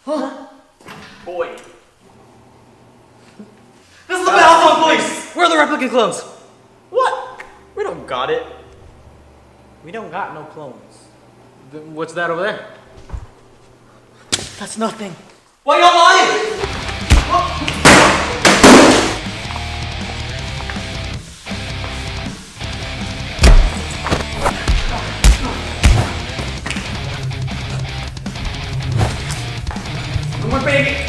Huh? Boy. This is the Balisong Police! Where are the replicant clones? What? We don't got it. We don't got no clones. Then what's that over there? That's nothing. Why y'all lying? Come on, baby.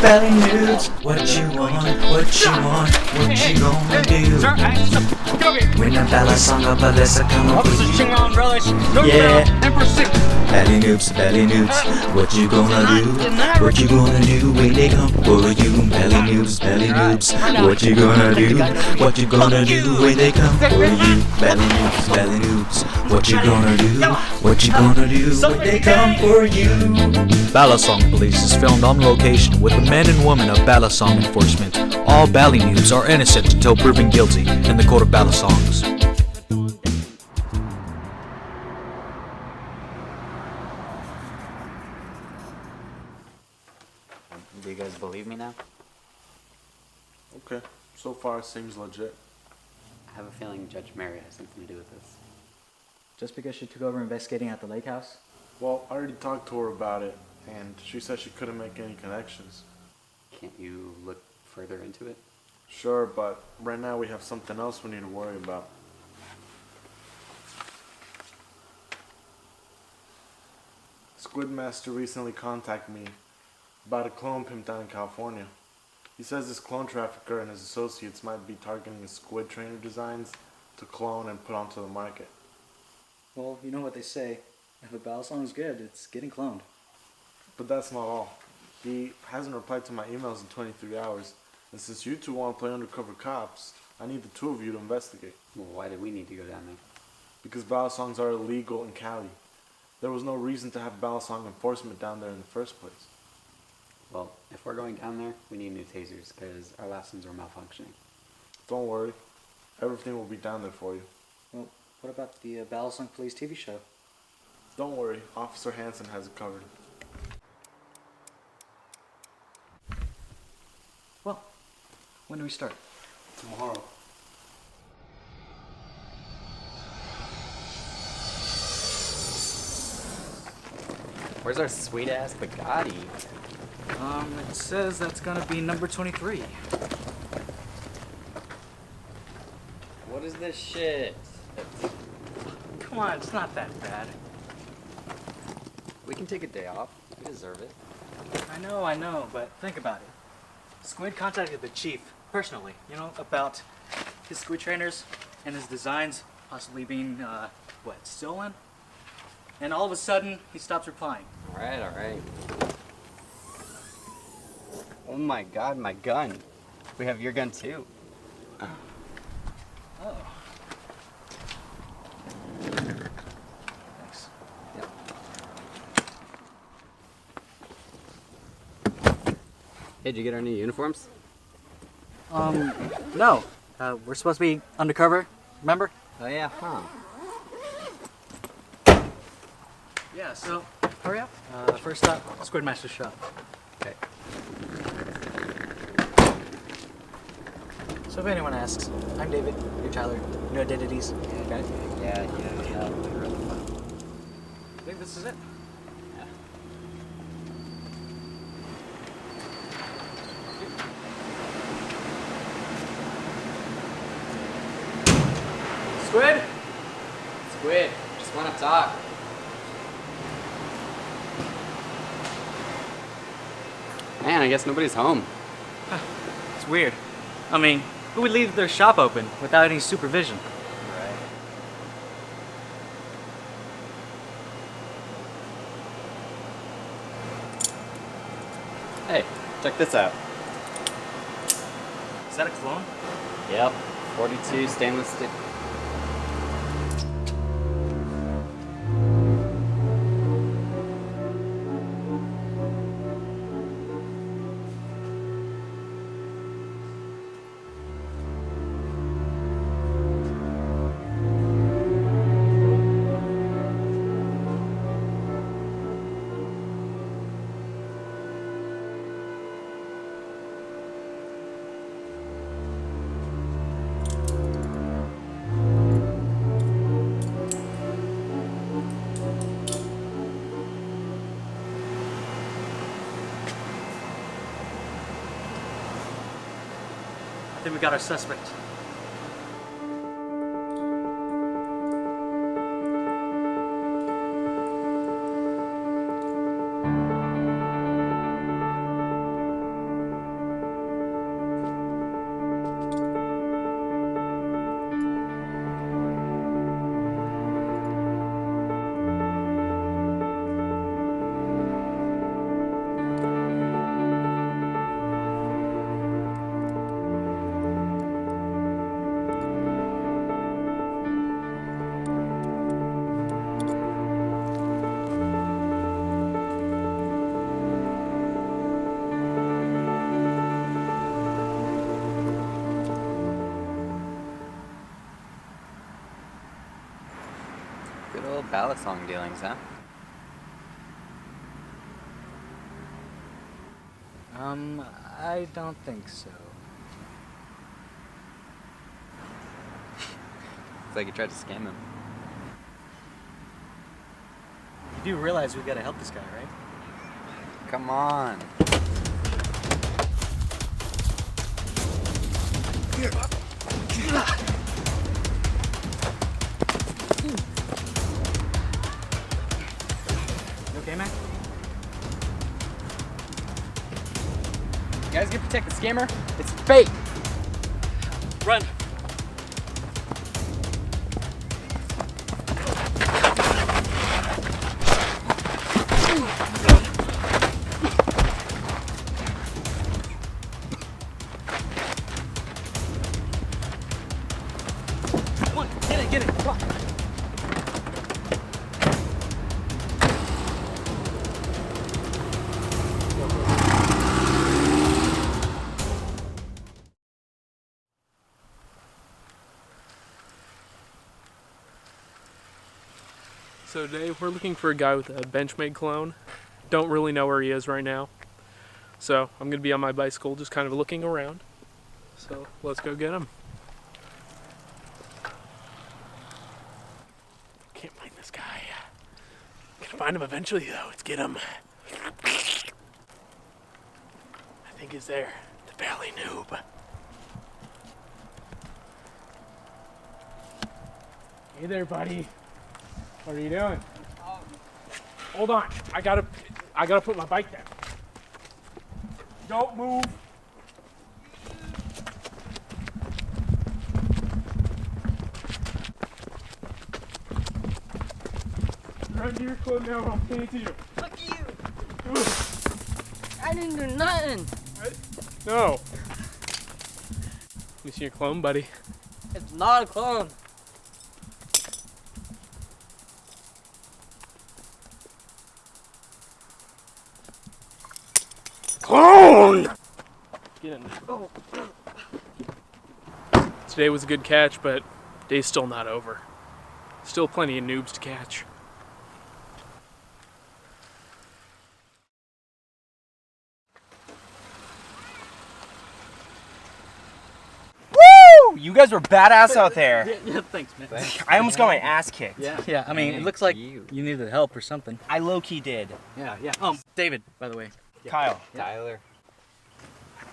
Belly nudes, what you want, what you want, what you gonna do? Sir, get over here. When the Balisong of Balisong come up Officer with you. Chingwao and Rellish. No Yeah. Emperor 6. Belly nudes, what you gonna do? What you gonna do when they come for you? Belly nudes, what you gonna do? What you gonna do when they come for you? Belly nudes, what you gonna do? What you gonna do when they come for you? Balisong Police is filmed on location with the men and women of Balisong enforcement. All Bali noobs are innocent until proven guilty in the court of Balisongs. Do you guys believe me now? Okay, so far it seems legit. I have a feeling Judge Mary has something to do with this. Just because she took over investigating at the lake house? Well, I already talked to her about it, and she said she couldn't make any connections. Can't you look further into it? Sure, but right now we have something else we need to worry about. Squid Master recently contacted me about a clone pimp down in California. He says this clone trafficker and his associates might be targeting his Squid Trainer designs to clone and put onto the market. Well, you know what they say. If a Balisong's good, it's getting cloned. But that's not all. He hasn't replied to my emails in 23 hours, and since you two want to play undercover cops, I need the two of you to investigate. Well, why do we need to go down there? Because Balisongs are illegal in Cali. There was no reason to have Balisong enforcement down there in the first place. Well, if we're going down there, we need new tasers, because our last ones are malfunctioning. Don't worry. Everything will be down there for you. Well, what about the Balisong Police TV show? Don't worry. Officer Hansen has it covered. Well, when do we start? Tomorrow. Where's our sweet-ass Bugatti? It says that's gonna be number 23. What is this shit? Come on, it's not that bad. We can take a day off. We deserve it. I know, but think about it. Squid contacted the chief personally, about his Squid Trainers and his designs possibly being, stolen? And all of a sudden, he stops replying. Alright. Oh my god, my gun. We have your gun too. Oh. Thanks. Yep. Hey, did you get our new uniforms? No. We're supposed to be undercover, remember? Oh yeah, huh? Yeah, so hurry up. First up, Squid Master shop. Okay. So if anyone asks, I'm David, you're Tyler, no identities, okay? Yeah. Really fun. I think this is it. Yeah. Squid? Squid, just wanna talk. Man, I guess nobody's home. It's weird. I mean, who would leave their shop open without any supervision? Right. Check this out. Is that a clone? Yep. 42 stainless steel. I think we got our suspect. Good old Balisong dealings, huh? I don't think so. It's like you tried to scam him. You do realize we gotta help this guy, right? Come on. You okay, man? You guys can protect the scammer? It's fake! Run! Come on, get it, come on. So Dave, we're looking for a guy with a Benchmade clone. Don't really know where he is right now. So I'm gonna be on my bicycle just kind of looking around. So let's go get him. Can't find this guy. Gonna find him eventually though. Let's get him. I think he's there. The Bally Noob. Hey there, buddy. What are you doing? Hold on. I gotta put my bike down. Don't move. Run to your club now. I'll pay it to you. Fuck you! I didn't do nothing. What? No. Let me see your clone, buddy. It's not a clone. Clone! Get in. Today was a good catch, but day's still not over. Still plenty of noobs to catch. Woo! You guys were badass out there. Yeah, thanks, man. I almost got my ass kicked. Yeah, I mean, it looks like you needed help or something. I low-key did. Yeah. David, by the way. Kyle, Tyler.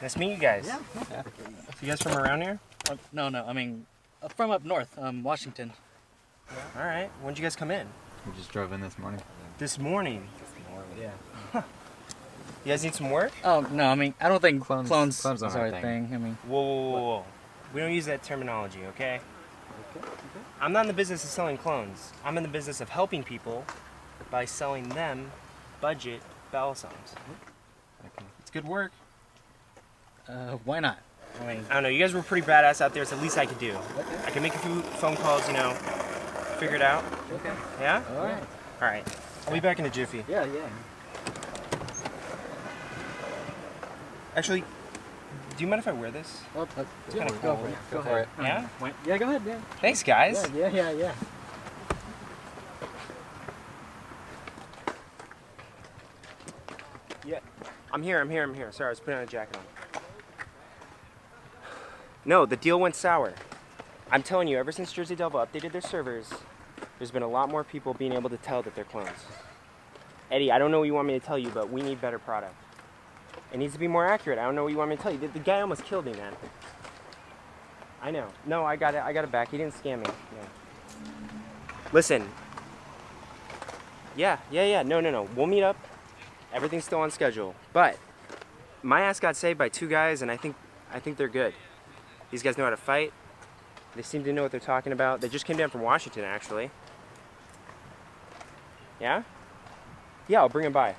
nice to meet you guys. Yeah. You guys from around here? No, I mean, from up north, Washington. All right. When'd you guys come in? We just drove in this morning. This morning. Yeah. You guys need some work? Oh, no, I mean, I don't think Clones clones aren't are a a thing. I mean, Whoa. We don't use that terminology, okay? I'm not in the business of selling clones. I'm in the business of helping people by selling them budget Balisongs. Okay. It's good work. Why not? I mean, I don't know. You guys were pretty badass out there. It's the least I could do. okay. I can make a few phone calls, you know, figure it out. Okay. Yeah? All right. All right. I'll be back in a jiffy. Yeah, yeah. Actually, do you mind if I wear this? Well, It's kind of go cool. for it. Go for it. Yeah? Yeah, go ahead, man. Thanks, guys. Yeah. Yeah. I'm here. Sorry, I was putting on a jacket on. No, the deal went sour. I'm telling you, ever since Jersey Devil updated their servers, there's been a lot more people being able to tell that they're clones. Eddie, I don't know what you want me to tell you, but we need better product. It needs to be more accurate. I don't know what you want me to tell you. The guy almost killed me, man. I know. No, I got it back. He didn't scam me. Yeah. Listen. Yeah. No. We'll meet up. Everything's still on schedule. But my ass got saved by 2 guys, and I think they're good. These guys know how to fight. They seem to know what they're talking about. They just came down from Washington, actually. Yeah? Yeah, I'll bring them by.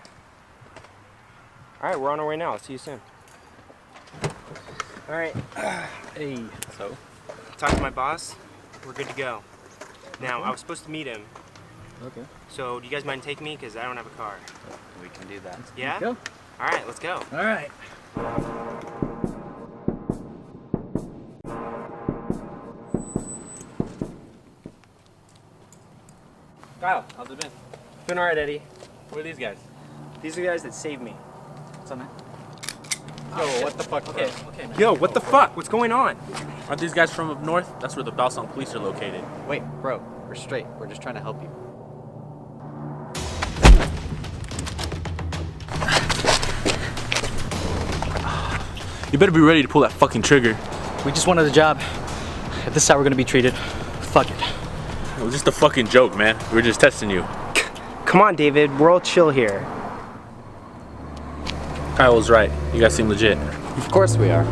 All right, we're on our way now. I'll see you soon. All right. Hey. So? Talk to my boss. We're good to go. Now, I was supposed to meet him. Okay. So, do you guys mind taking me? Because I don't have a car. We can do that. Yeah? Go. All right, let's go. All right. Kyle, how's it been? Been all right, Eddie. Who are these guys? These are the guys that saved me. What's up, man? Yo, what the fuck? Okay, man. Yo, what the fuck? What's going on? Aren't these guys from up north? That's where the Balisong Police are located. Wait, bro, we're straight. We're just trying to help you. You better be ready to pull that fucking trigger. We just wanted a job. If this is how we're gonna be treated, fuck it. It was just a fucking joke, man. We were just testing you. Come on, David. We're all chill here. Kyle was right. You guys seem legit. Of course we are.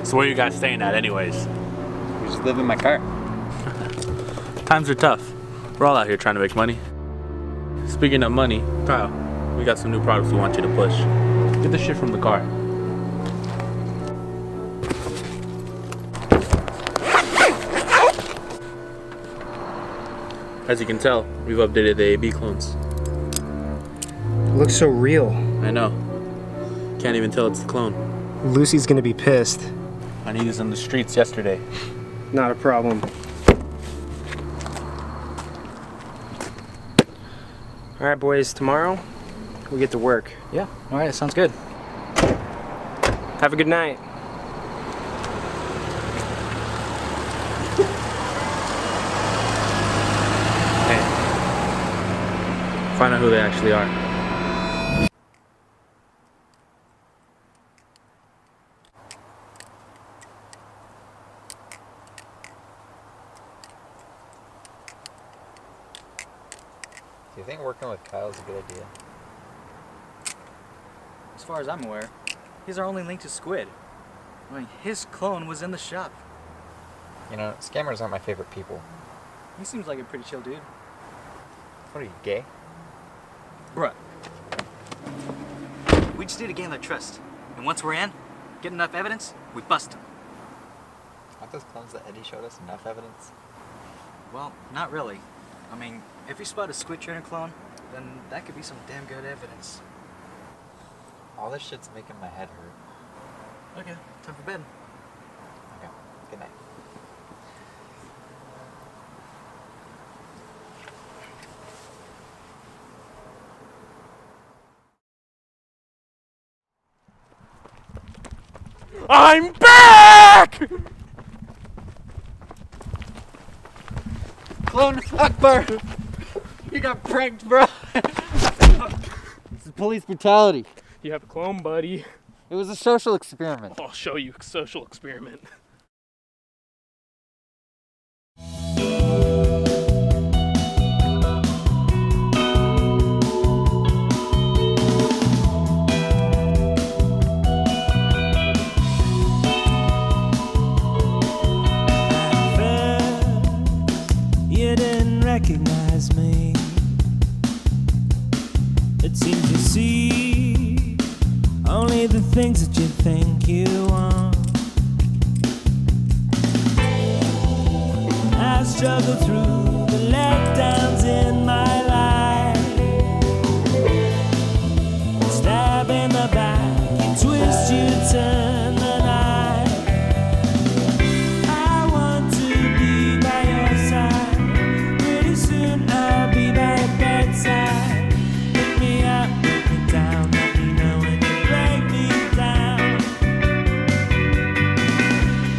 So where are you guys staying at anyways? We just live in my car. Times are tough. We're all out here trying to make money. Speaking of money, Kyle, we got some new products we want you to push. Get the shit from the car. As you can tell, we've updated the AB clones. It looks so real. I know. Can't even tell it's the clone. Lucy's gonna be pissed. I need this on the streets yesterday. Not a problem. All right, boys. Tomorrow, we get to work. Yeah. All right. Sounds good. Have a good night. Hey, find out who they actually are. Do you think working with Kyle is a good idea? As far as I'm aware, he's our only link to Squid. I mean, his clone was in the shop. You know, scammers aren't my favorite people. He seems like a pretty chill dude. What are you, gay? Bruh. We just need to gain their trust. And once we're in, get enough evidence, we bust them. Aren't those clones that Eddie showed us enough evidence? Well, not really. I mean, if you spot a Squid Trainer clone, then that could be some damn good evidence. All this shit's making my head hurt. Okay, time for bed. Okay, good night. I'm back! Clone Akbar! You got pranked, bro! This is police brutality. You have a clone, buddy. It was a social experiment. I'll show you a social experiment. You didn't recognize me. It seemed to see only the things that you think you want. I struggle through the letdowns in my life. Stab in the back, you twist, you turn the knife. I want to be by your side. Pretty soon I'll be by your bedside. Pick me up, put me down, let me know when you break me down.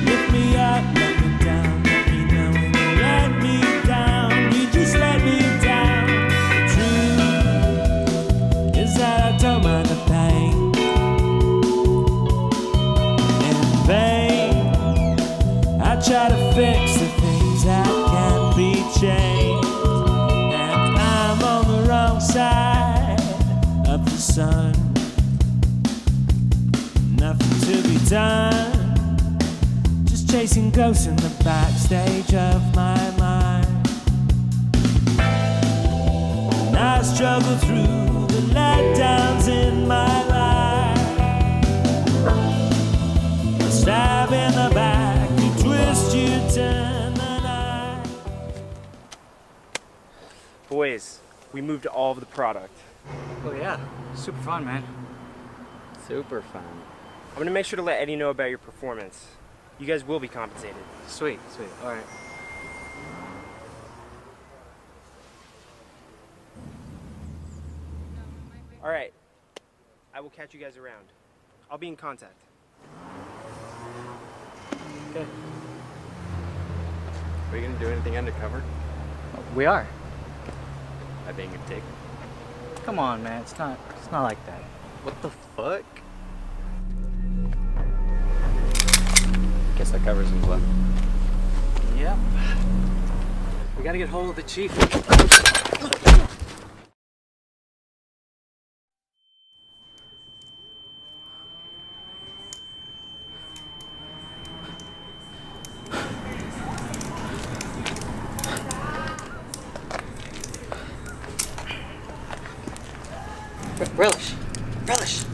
Lift me up, let me down, let me know when you let me down. You just let me down. Truth is that I don't mind the pain. In vain, I try to fix the things that can't be changed. And I'm on the wrong side of the sun. Nothing to be done. Just chasing ghosts in the backstage of my mind. And I struggle through the letdowns in my life. A stab in the back, you twist, you turn the knife. Boys, we moved all of the product. Oh yeah, super fun, man. Super fun. I'm gonna make sure to let Eddie know about your performance. You guys will be compensated. Sweet, sweet. All right. All right. I will catch you guys around. I'll be in contact. Okay. Are you gonna do anything undercover? We are. By being a dick? Come on, man. It's not like that. What the fuck? Guess that covers him, Glenn. Yep. We gotta get hold of the chief. Relish! Relish!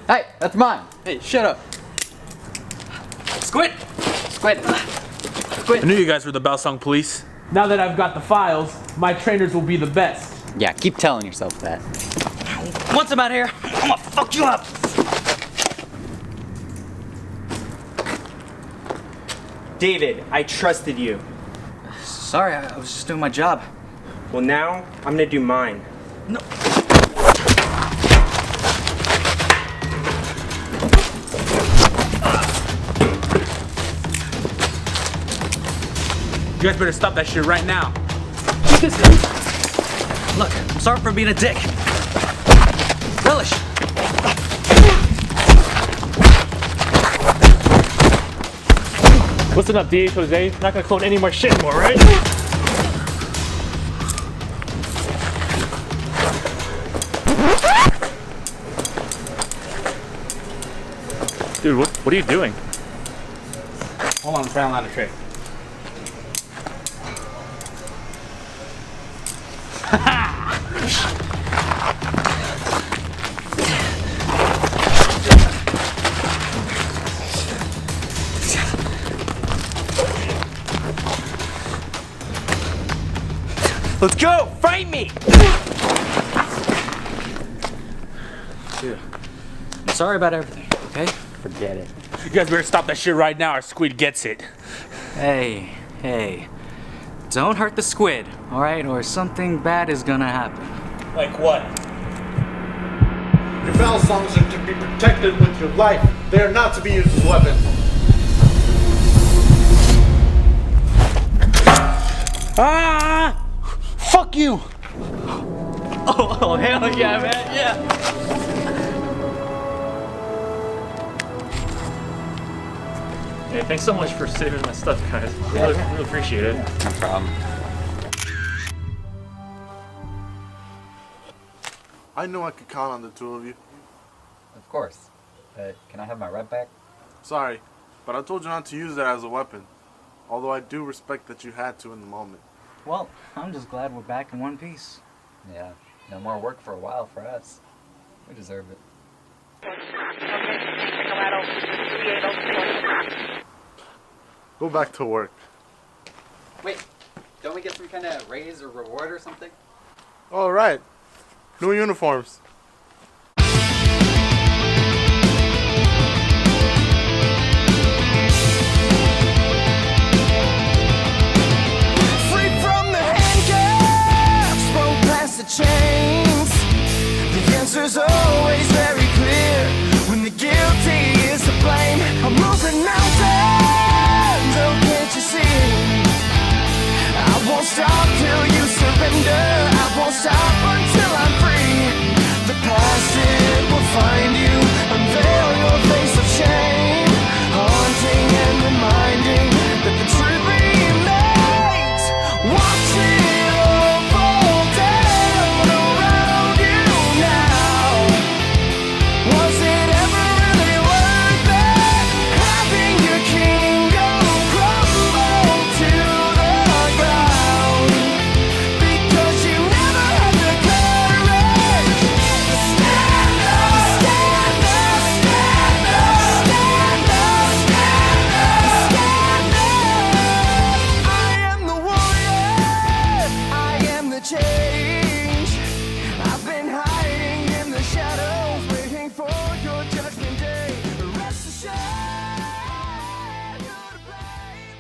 Hey, that's mine! Hey, shut up! Squid! Squid! I knew you guys were the Balisong Police. Now that I've got the files, my trainers will be the best. Yeah, keep telling yourself that. Once I'm out here, I'm gonna fuck you up! David, I trusted you. Sorry, I was just doing my job. Well, now I'm gonna do mine. No. You guys better stop that shit right now. Look, I'm sorry for being a dick. Relish! Listen up, DH Jose. Not gonna clone any more shit anymore, right? Dude, what are you doing? Hold on, I'm trying to land a trick. Let's go! Fight me! Dude, I'm sorry about everything, okay? Forget it. You guys better stop that shit right now or Squid gets it. Hey, don't hurt the squid, alright? Or something bad is gonna happen. Like what? Your Balisongs are to be protected with your life. They are not to be used as weapons. Ah! Fuck you! Oh, hell yeah, man, yeah! Hey, thanks so much for saving my stuff, guys. Really appreciate it. No problem. I knew I could count on the two of you. Of course. Can I have my rep back? Sorry, but I told you not to use that as a weapon. Although I do respect that you had to in the moment. Well, I'm just glad we're back in one piece. Yeah. No more work for a while for us. We deserve it. Go back to work. Wait, don't we get some kind of raise or reward or something? All right. New uniforms. Free from the handcuffs, won't pass the chains. The answer's always very clear. When the guilty is to blame, I'm moving mountains. Oh, can't you see? I won't stop till you surrender. I won't stop until I'm free. The past, it will find you. Unveil your face of shame, haunting and reminding that the truth remains. Watch it all fall down around you now. Was it ever really worth it? Having your kingdom crumble to the ground, because you never had the courage to stand up, stand up, stand up, stand up, stand up, stand up. I am the warrior, I am the change. I've been hiding in the shadows, waiting for your judgment day. Rest assured, you're to blame.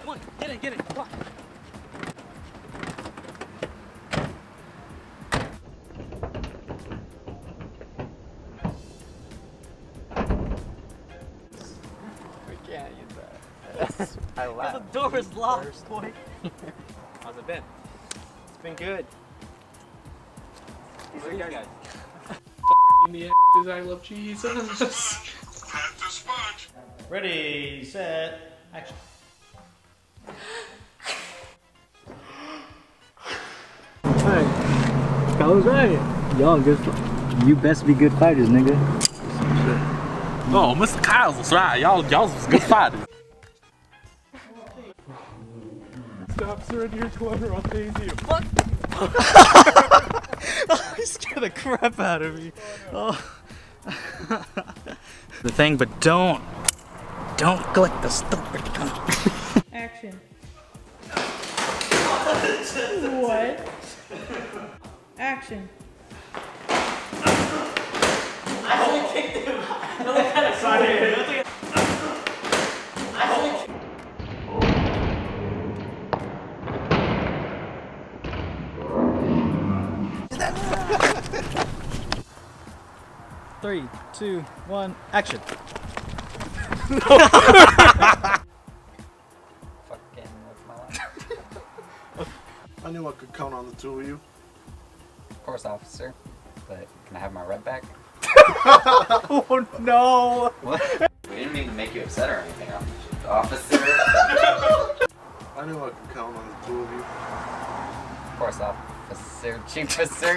Come on, get it, come on. We can't use that. I The laughed. door is locked, boy. How's it been? It's been good. Where are you guys? In the is I love Jesus. Ready, set, action. Hey, Kyle's right. Y'all good. You best be good fighters, nigga. Oh, Mr. Kyle's was right. Y'all was good fighters. Stop, surrender your clover, I'll tase you. He scared the crap out of me. Oh. The thing, but don't click the stupid. Action. What? Action. Three, two, one, action. Fucking with my life. I knew I could count on the two of you. Of course, officer. But can I have my red back? Oh no! What? We didn't mean to make you upset or anything, officer. I knew I could count on the two of you. Of course, officer, chief officer.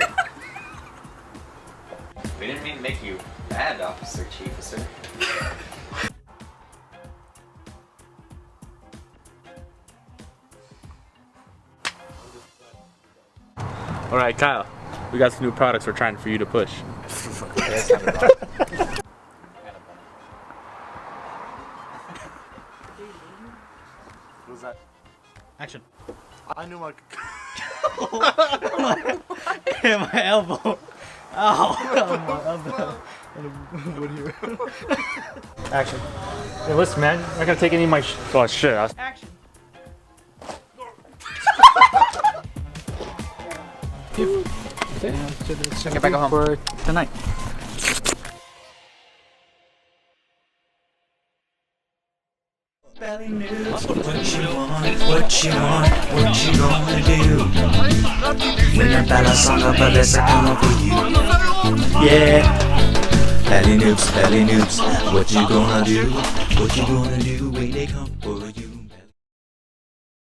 We didn't mean to make you mad, officer, chief officer. All right, Kyle. We got some new products we're trying for you to push. What was that? Action. I knew I could. Hit my elbow. Ow. My elbow. Wood here. Action. Hey, listen, man. I'm not gonna take any of my oh shit. Action. Get back home for tonight. What you want, what you gonna do? When the Balisong Police are coming for you. Yeah. Bally noobs, what you gonna do? What you gonna do when they come for you?